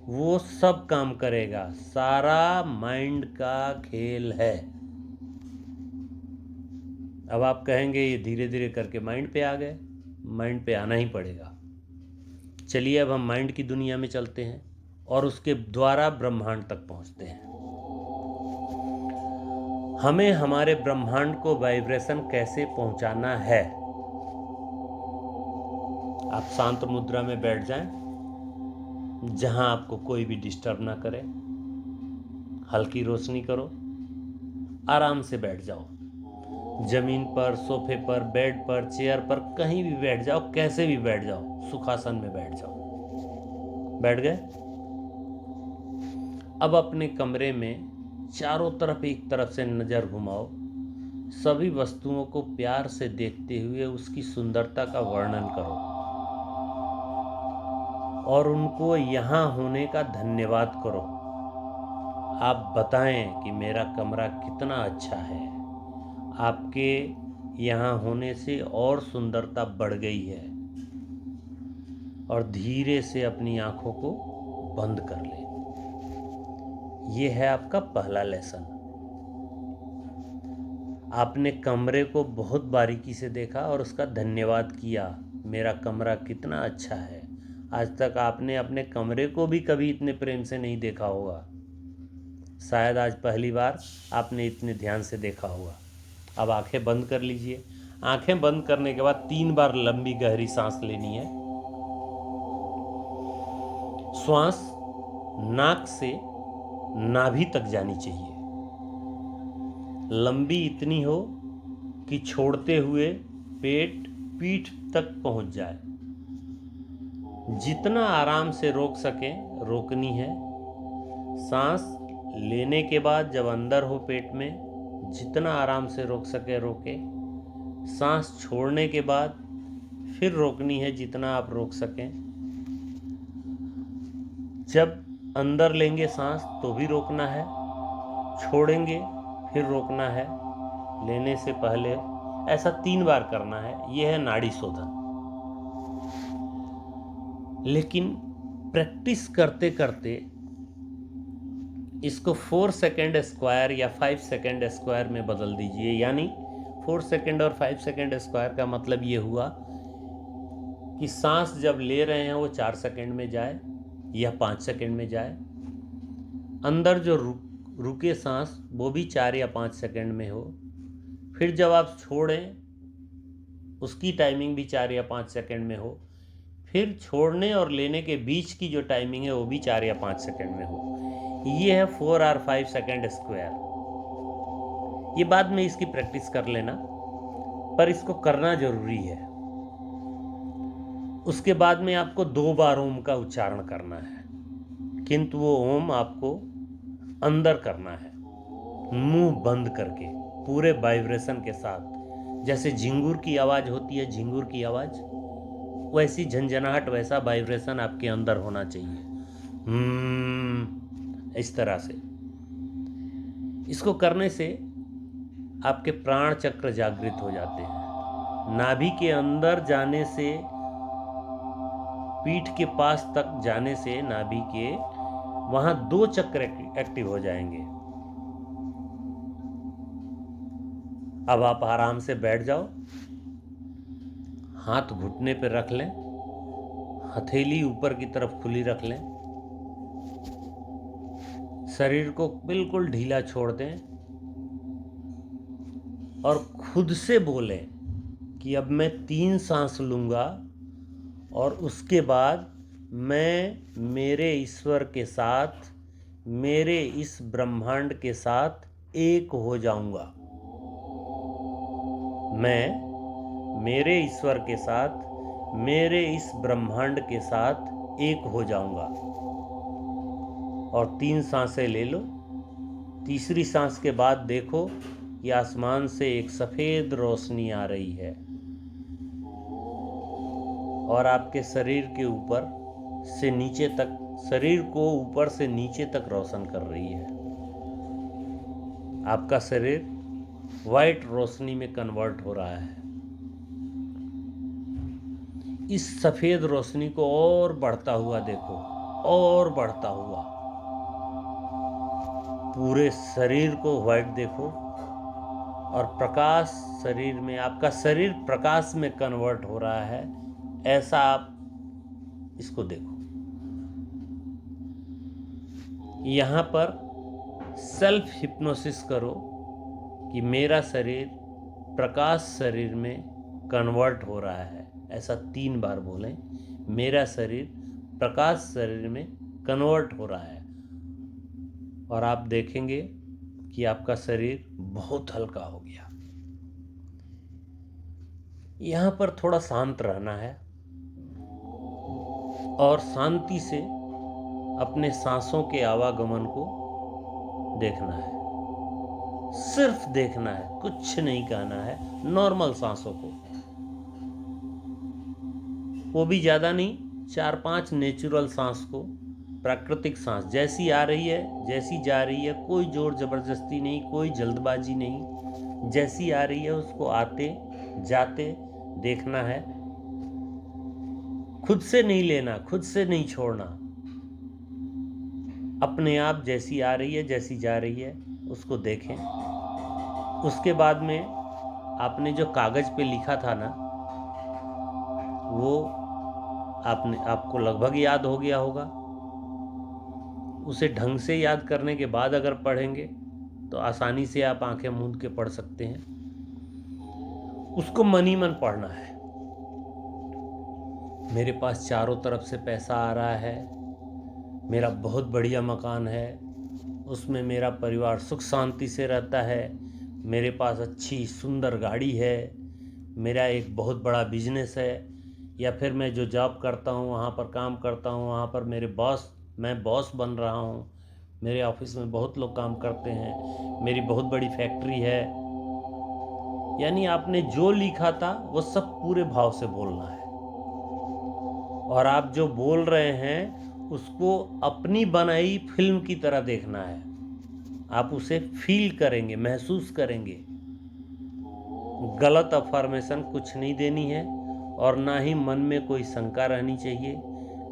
वो सब काम करेगा। सारा माइंड का खेल है। अब आप कहेंगे ये धीरे धीरे करके माइंड पे आ गए। माइंड पे आना ही पड़ेगा। चलिए अब हम माइंड की दुनिया में चलते हैं और उसके द्वारा ब्रह्मांड तक पहुंचते हैं। हमें हमारे ब्रह्मांड को वाइब्रेशन कैसे पहुंचाना है? आप शांत मुद्रा में बैठ जाएं, जहां आपको कोई भी डिस्टर्ब ना करे। हल्की रोशनी करो, आराम से बैठ जाओ। जमीन पर, सोफे पर, बेड पर, चेयर पर, कहीं भी बैठ जाओ, कैसे भी बैठ जाओ, सुखासन में बैठ जाओ। बैठ गए? अब अपने कमरे में चारों तरफ एक तरफ से नजर घुमाओ। सभी वस्तुओं को प्यार से देखते हुए उसकी सुंदरता का वर्णन करो और उनको यहाँ होने का धन्यवाद करो। आप बताएं कि मेरा कमरा कितना अच्छा है। आपके यहाँ होने से और सुंदरता बढ़ गई है। और धीरे से अपनी आंखों को बंद कर लें। ये है आपका पहला लेसन। आपने कमरे को बहुत बारीकी से देखा और उसका धन्यवाद किया, मेरा कमरा कितना अच्छा है। आज तक आपने अपने कमरे को भी कभी इतने प्रेम से नहीं देखा होगा। शायद आज पहली बार आपने इतने ध्यान से देखा होगा। अब आंखें बंद कर लीजिए। आंखें बंद करने के बाद 3 बार लंबी गहरी सांस लेनी है। श्वास नाक से नाभि तक जानी चाहिए। लंबी इतनी हो कि छोड़ते हुए पेट पीठ तक पहुंच जाए। जितना आराम से रोक सकें रोकनी है। सांस लेने के बाद जब अंदर हो पेट में, जितना आराम से रोक सके रोके। सांस छोड़ने के बाद फिर रोकनी है जितना आप रोक सकें। जब अंदर लेंगे सांस तो भी रोकना है, छोड़ेंगे फिर रोकना है, लेने से पहले। ऐसा 3 बार करना है। यह है नाड़ी शोधन। लेकिन प्रैक्टिस करते करते इसको 4 सेकेंड स्क्वायर या 5 सेकेंड स्क्वायर में बदल दीजिए। यानी 4 सेकेंड और 5 सेकेंड स्क्वायर का मतलब ये हुआ कि सांस जब ले रहे हैं वो 4 सेकेंड में जाए या 5 सेकेंड में जाए, अंदर जो रुके सांस वो भी 4 या 5 सेकेंड में हो, फिर जब आप छोड़ें उसकी टाइमिंग भी 4 या 5 सेकेंड में हो, फिर छोड़ने और लेने के बीच की जो टाइमिंग है वो भी 4 या 5 सेकेंड में हो। ये है 4 और 5 सेकेंड स्क्वायर। ये बाद में इसकी प्रैक्टिस कर लेना, पर इसको करना जरूरी है। उसके बाद में आपको 2 बार ओम का उच्चारण करना है, किंतु वो ओम आपको अंदर करना है, मुंह बंद करके, पूरे वाइब्रेशन के साथ। जैसे झिंगुर की आवाज़ होती है, झिंगुर की आवाज़, वैसी झंझनाहट, वैसा वाइब्रेशन आपके अंदर होना चाहिए। इस तरह से इसको करने से आपके प्राण चक्र जागृत हो जाते हैं। नाभि के अंदर जाने से, पीठ के पास तक जाने से, नाभि के वहां 2 चक्र एक्टिव हो जाएंगे। अब आप आराम से बैठ जाओ, हाथ घुटने पर रख लें, हथेली ऊपर की तरफ खुली रख लें, शरीर को बिल्कुल ढीला छोड़ दें और खुद से बोलें कि अब मैं 3 सांस लूँगा और उसके बाद मैं मेरे ईश्वर के साथ, मेरे इस ब्रह्मांड के साथ एक हो जाऊंगा। मैं मेरे ईश्वर के साथ, मेरे इस ब्रह्मांड के साथ एक हो जाऊंगा। और 3 सांसें ले लो। तीसरी सांस के बाद देखो कि आसमान से एक सफ़ेद रोशनी आ रही है और आपके शरीर के ऊपर से नीचे तक, शरीर को ऊपर से नीचे तक रोशन कर रही है। आपका शरीर वाइट रोशनी में कन्वर्ट हो रहा है। इस सफ़ेद रोशनी को और बढ़ता हुआ देखो, और बढ़ता हुआ पूरे शरीर को वाइट देखो, और प्रकाश शरीर में, आपका शरीर प्रकाश में कन्वर्ट हो रहा है, ऐसा आप इसको देखो। यहाँ पर सेल्फ हिप्नोसिस करो कि मेरा शरीर प्रकाश शरीर में कन्वर्ट हो रहा है। ऐसा 3 बार बोलें, मेरा शरीर प्रकाश शरीर में कन्वर्ट हो रहा है, और आप देखेंगे कि आपका शरीर बहुत हल्का हो गया। यहाँ पर थोड़ा शांत रहना है और शांति से अपने सांसों के आवागमन को देखना है। सिर्फ देखना है, कुछ नहीं कहना है। नॉर्मल सांसों को, वो भी ज़्यादा नहीं, 4-5 नेचुरल सांस को, प्राकृतिक सांस जैसी आ रही है, जैसी जा रही है, कोई जोर ज़बरदस्ती नहीं, कोई जल्दबाजी नहीं, जैसी आ रही है उसको आते जाते देखना है। खुद से नहीं लेना, खुद से नहीं छोड़ना, अपने आप जैसी आ रही है, जैसी जा रही है उसको देखें। उसके बाद में आपने जो कागज़ पे लिखा था ना, वो आपको लगभग याद हो गया होगा। उसे ढंग से याद करने के बाद अगर पढ़ेंगे तो आसानी से आप आंखें मूंद के पढ़ सकते हैं। उसको मन ही मन पढ़ना है। मेरे पास चारों तरफ से पैसा आ रहा है, मेरा बहुत बढ़िया मकान है, उसमें मेरा परिवार सुख शांति से रहता है, मेरे पास अच्छी सुंदर गाड़ी है, मेरा एक बहुत बड़ा बिजनेस है, या फिर मैं जो जॉब करता हूँ वहाँ पर काम करता हूँ, वहाँ पर मैं बॉस बन रहा हूँ, मेरे ऑफिस में बहुत लोग काम करते हैं, मेरी बहुत बड़ी फैक्ट्री है। यानी आपने जो लिखा था वो सब पूरे भाव से बोलना है, और आप जो बोल रहे हैं उसको अपनी बनाई फिल्म की तरह देखना है। आप उसे फील करेंगे, महसूस करेंगे। गलत अफर्मेशन कुछ नहीं देनी है, और ना ही मन में कोई शंका रहनी चाहिए,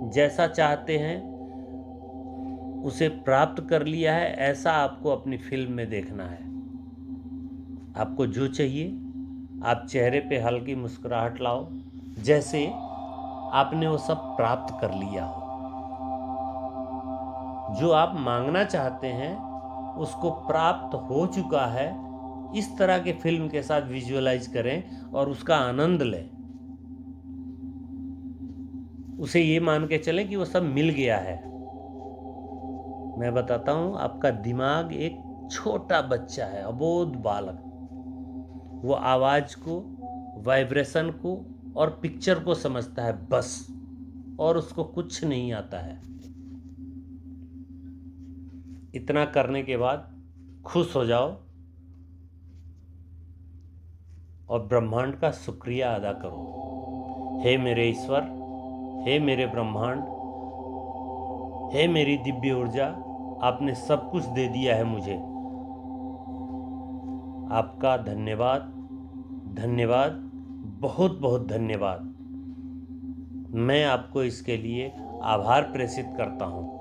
जैसा चाहते हैं उसे प्राप्त कर लिया है, ऐसा आपको अपनी फिल्म में देखना है। आपको जो चाहिए आप चेहरे पे हल्की मुस्कुराहट लाओ, जैसे आपने वो सब प्राप्त कर लिया हो। जो आप मांगना चाहते हैं उसको प्राप्त हो चुका है, इस तरह के फिल्म के साथ विजुअलाइज करें और उसका आनंद लें। उसे ये मान के चलें कि वो सब मिल गया है। मैं बताता हूँ, आपका दिमाग एक छोटा बच्चा है, अबोध बालक। वो आवाज़ को, वाइब्रेशन को और पिक्चर को समझता है बस, और उसको कुछ नहीं आता है। इतना करने के बाद खुश हो जाओ और ब्रह्मांड का शुक्रिया अदा करो। हे मेरे ईश्वर, हे मेरे ब्रह्मांड, हे मेरी दिव्य ऊर्जा, आपने सब कुछ दे दिया है मुझे। आपका धन्यवाद, धन्यवाद, बहुत बहुत धन्यवाद। मैं आपको इसके लिए आभार प्रेषित करता हूँ।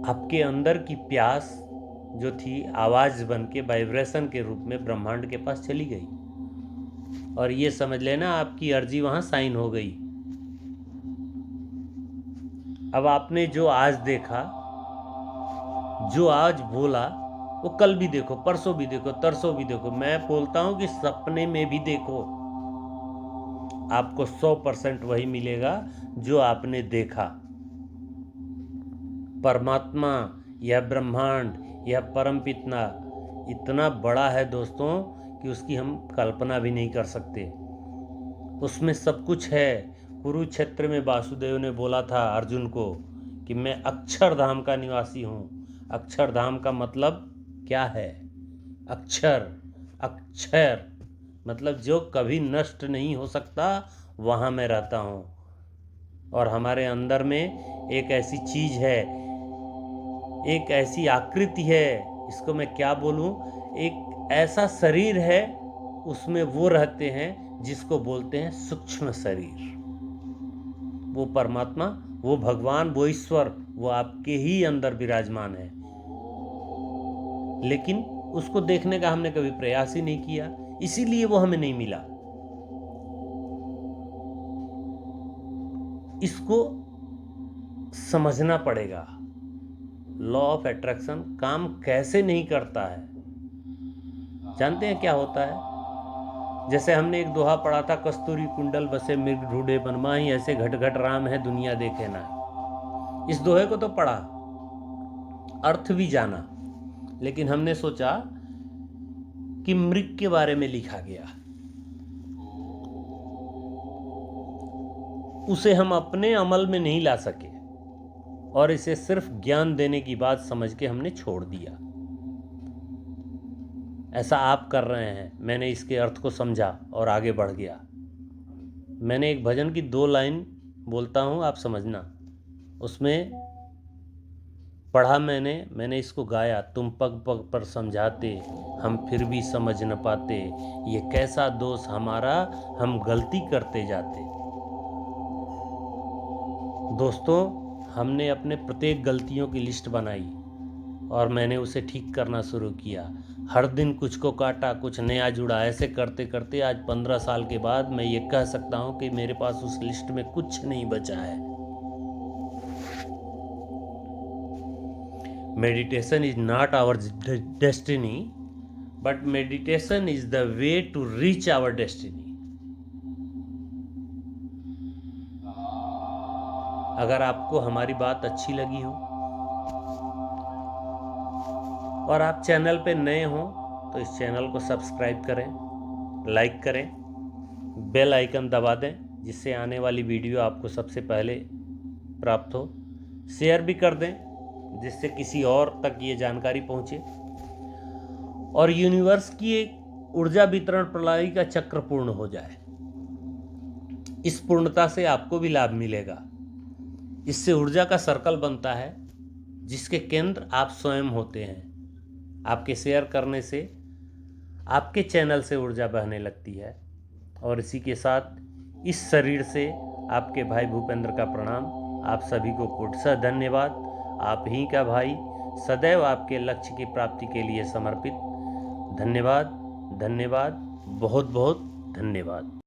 आपके अंदर की प्यास जो थी आवाज़ बन के वाइब्रेशन के रूप में ब्रह्मांड के पास चली गई, और ये समझ लेना आपकी अर्जी वहाँ साइन हो गई। अब आपने जो आज देखा, जो आज बोला, वो कल भी देखो, परसों भी देखो, तरसों भी देखो। मैं बोलता हूँ कि सपने में भी देखो, आपको 100% वही मिलेगा जो आपने देखा। परमात्मा या ब्रह्मांड या परम पिता इतना बड़ा है दोस्तों कि उसकी हम कल्पना भी नहीं कर सकते। उसमें सब कुछ है। कुरुक्षेत्र में वासुदेव ने बोला था अर्जुन को कि मैं अक्षरधाम का निवासी हूँ। अक्षरधाम का मतलब क्या है? अक्षर, अक्षर मतलब जो कभी नष्ट नहीं हो सकता, वहाँ मैं रहता हूँ। और हमारे अंदर में एक ऐसी चीज़ है, एक ऐसी आकृति है, इसको मैं क्या बोलूँ, एक ऐसा शरीर है, उसमें वो रहते हैं जिसको बोलते हैं सूक्ष्म शरीर। वो परमात्मा, वो भगवान, वो ईश्वर, वो आपके ही अंदर विराजमान है। लेकिन उसको देखने का हमने कभी प्रयास ही नहीं किया, इसीलिए वो हमें नहीं मिला। इसको समझना पड़ेगा। लॉ ऑफ अट्रैक्शन काम कैसे नहीं करता है, जानते हैं क्या होता है? जैसे हमने एक दोहा पढ़ा था, कस्तूरी कुंडल बसे मृग ढूंढे बनमाही, ऐसे घट घट राम है दुनिया देखे ना। इस दोहे को तो पढ़ा, अर्थ भी जाना, लेकिन हमने सोचा कि मृग के बारे में लिखा गया, उसे हम अपने अमल में नहीं ला सके और इसे सिर्फ ज्ञान देने की बात समझ के हमने छोड़ दिया। ऐसा आप कर रहे हैं। मैंने इसके अर्थ को समझा और आगे बढ़ गया। मैंने एक भजन की 2 लाइन बोलता हूँ, आप समझना। उसमें पढ़ा मैंने इसको गाया। तुम पग पग पर समझाते, हम फिर भी समझ न पाते, ये कैसा दोष हमारा, हम गलती करते जाते। दोस्तों, हमने अपने प्रत्येक गलतियों की लिस्ट बनाई और मैंने उसे ठीक करना शुरू किया। हर दिन कुछ को काटा, कुछ नया जुड़ा। ऐसे करते करते आज 15 साल के बाद मैं ये कह सकता हूँ कि मेरे पास उस लिस्ट में कुछ नहीं बचा है। Meditation is not our destiny, but meditation is the way to reach our destiny. अगर आपको हमारी बात अच्छी लगी हो और आप चैनल पे नए हो तो इस चैनल को सब्सक्राइब करें, लाइक करें, बेल आइकन दबा दें, जिससे आने वाली वीडियो आपको सबसे पहले प्राप्त हो। शेयर भी कर दें जिससे किसी और तक ये जानकारी पहुंचे और यूनिवर्स की एक ऊर्जा वितरण प्रणाली का चक्र पूर्ण हो जाए। इस पूर्णता से आपको भी लाभ मिलेगा। इससे ऊर्जा का सर्कल बनता है जिसके केंद्र आप स्वयं होते हैं। आपके शेयर करने से आपके चैनल से ऊर्जा बहने लगती है और इसी के साथ इस शरीर से आपके भाई भूपेंद्र का प्रणाम। आप सभी को कोटसा धन्यवाद। आप ही का भाई सदैव आपके लक्ष्य की प्राप्ति के लिए समर्पित। धन्यवाद, धन्यवाद, बहुत बहुत धन्यवाद।